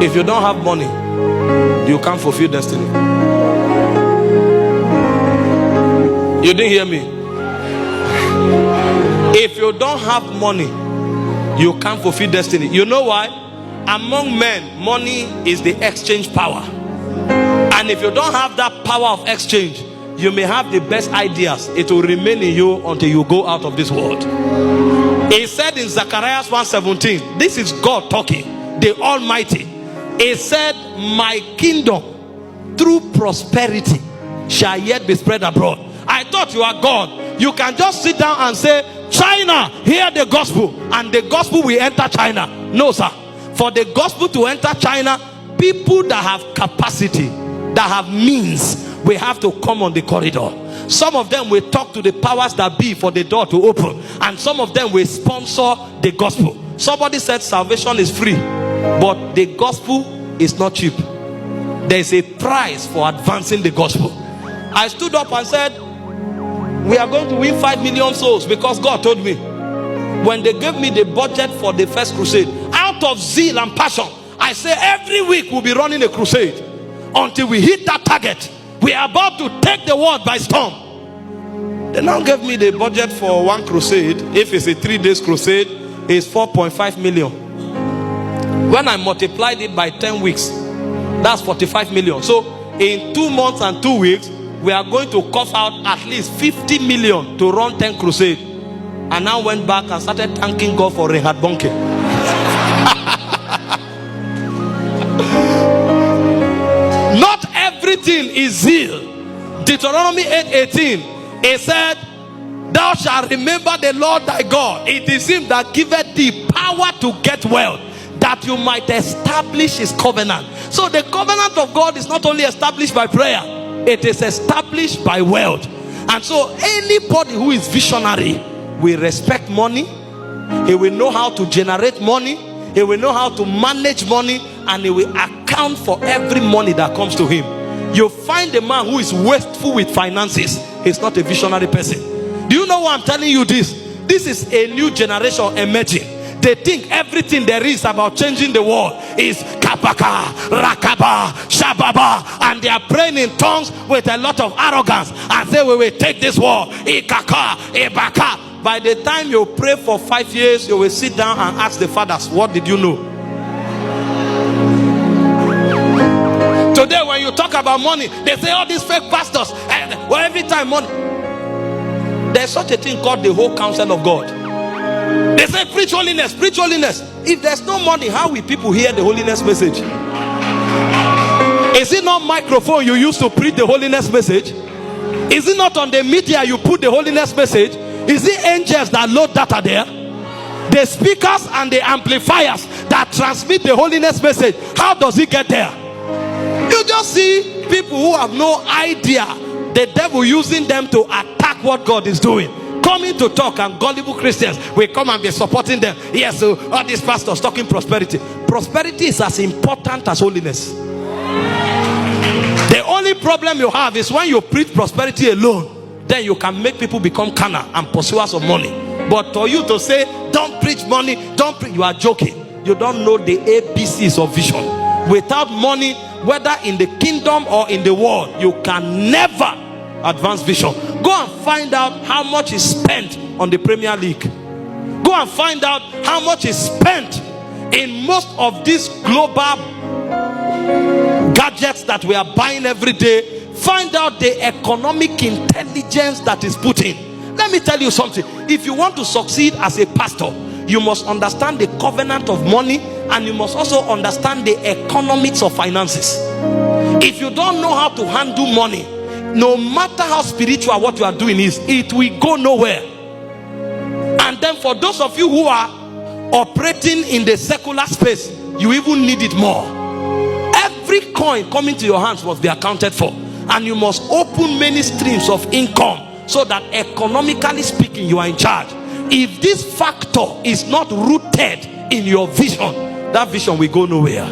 If you don't have money, you can't fulfill destiny. You didn't hear me? If you don't have money, you can't fulfill destiny. You know why? Among men, money is the exchange power. And if you don't have that power of exchange, you may have the best ideas. It will remain in you until you go out of this world. He said in Zechariah 1:17, this is God talking, the Almighty. He said, my kingdom through prosperity shall yet be spread abroad. I thought you are God. You can just sit down and say, China, hear the gospel, and the gospel will enter China. No, sir. For the gospel to enter China, people that have capacity, that have means, we have to come on the corridor. Some of them will talk to the powers that be for the door to open, and some of them will sponsor the gospel. Somebody said salvation is free, but the gospel is not cheap. There is a price for advancing the gospel. I stood up and said, we are going to win 5 million souls, because God told me. When they gave me the budget for the first crusade, out of zeal and passion, I say every week we'll be running a crusade until we hit that target. We are about to take the world by storm. They now gave me the budget for one crusade. If it's a 3 days crusade, it's 4.5 million. When I multiplied it by 10 weeks, that's 45 million. So in 2 months and 2 weeks, we are going to cough out at least 50 million to run 10 crusades. And now went back and started thanking God for Reinhard Bonke. Not everything is zeal. Deuteronomy 8:18, it said, thou shalt remember the Lord thy God. It is him that giveth thee power to get wealth, that you might establish his covenant. So the covenant of God is not only established by prayer, it is established by wealth. And so anybody who is visionary will respect money. He will know how to generate money. He will know how to manage money, and he will account for every money that comes to him. You find a man who is wasteful with finances, he's not a visionary person. Do you know why I'm telling you this? This is a new generation emerging. They think everything there is about changing the world is kapaka, rakaba, shababa, and they are praying in tongues with a lot of arrogance and say, we will take this world, ikaka, ibaka. By the time you pray for 5 years, you will sit down and ask the fathers, what did you know? Today when you talk about money, they say all these fake pastors, and well, every time money. There's such a thing called the whole counsel of God. They say preach holiness, preach holiness. If there's no money, how will people hear the holiness message? Is it not microphone you use to preach the holiness message? Is it not on the media you put the holiness message? Is it angels that load data there? The speakers and the amplifiers that transmit the holiness message, how does it get there? You just see people who have no idea, the devil using them to attack what God is doing, coming to talk, and gullible Christians will come and be supporting them. Yes, so all these pastors talking prosperity. Prosperity is as important as holiness. The only problem you have is when you preach prosperity alone, then you can make people become carnal and pursuers of money. But for you to say, don't preach money, don't preach, you are joking. You don't know the ABCs of vision. Without money, whether in the kingdom or in the world, you can never advance vision. Go and find out how much is spent on the Premier League. Go and find out how much is spent in most of these global gadgets that we are buying every day. Find out the economic intelligence that is put in. Let me tell you something. If you want to succeed as a pastor, you must understand the covenant of money, and you must also understand the economics of finances. If you don't know how to handle money, no matter how spiritual what you are doing is, it will go nowhere. And then for those of you who are operating in the secular space, you even need it more. Every coin coming to your hands must be accounted for, and you must open many streams of income so that economically speaking you are in charge. If this factor is not rooted in your vision, that vision will go nowhere.